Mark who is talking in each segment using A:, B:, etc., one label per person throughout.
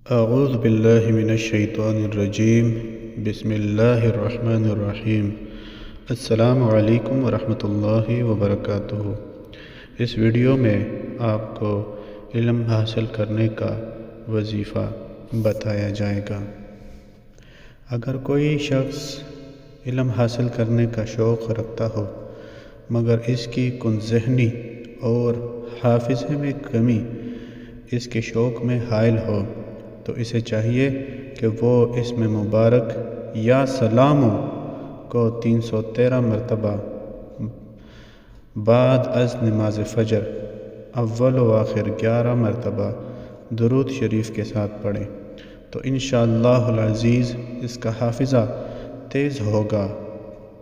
A: اعوذ باللہ من الشیطان الرجیم بسم اللہ الرحمن الرحیم السلام علیکم ورحمۃ اللہ وبرکاتہ۔ اس ویڈیو میں آپ کو علم حاصل کرنے کا وظیفہ بتایا جائے گا۔ اگر کوئی شخص علم حاصل کرنے کا شوق رکھتا ہو مگر اس کی کن ذہنی اور حافظے میں کمی اس کے شوق میں حائل ہو تو اسے چاہیے کہ وہ اس میں مبارک یا سلاموں کو 313 مرتبہ بعد از نماز فجر اول و آخر 11 مرتبہ درود شریف کے ساتھ پڑھیں تو انشاءاللہ العزیز اس کا حافظہ تیز ہوگا۔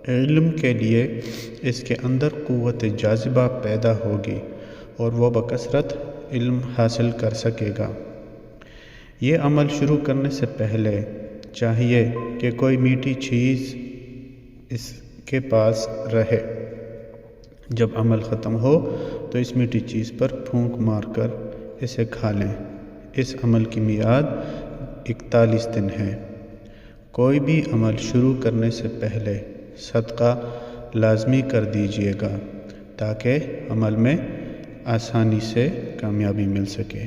A: علم کے لیے اس کے اندر قوت جاذبہ پیدا ہوگی اور وہ بکثرت علم حاصل کر سکے گا۔ یہ عمل شروع کرنے سے پہلے چاہیے کہ کوئی میٹھی چیز اس کے پاس رہے۔ جب عمل ختم ہو تو اس میٹھی چیز پر پھونک مار کر اسے کھا لیں۔ اس عمل کی میعاد 41 دن ہے۔ کوئی بھی عمل شروع کرنے سے پہلے صدقہ لازمی کر دیجیے گا تاکہ عمل میں آسانی سے کامیابی مل سکے۔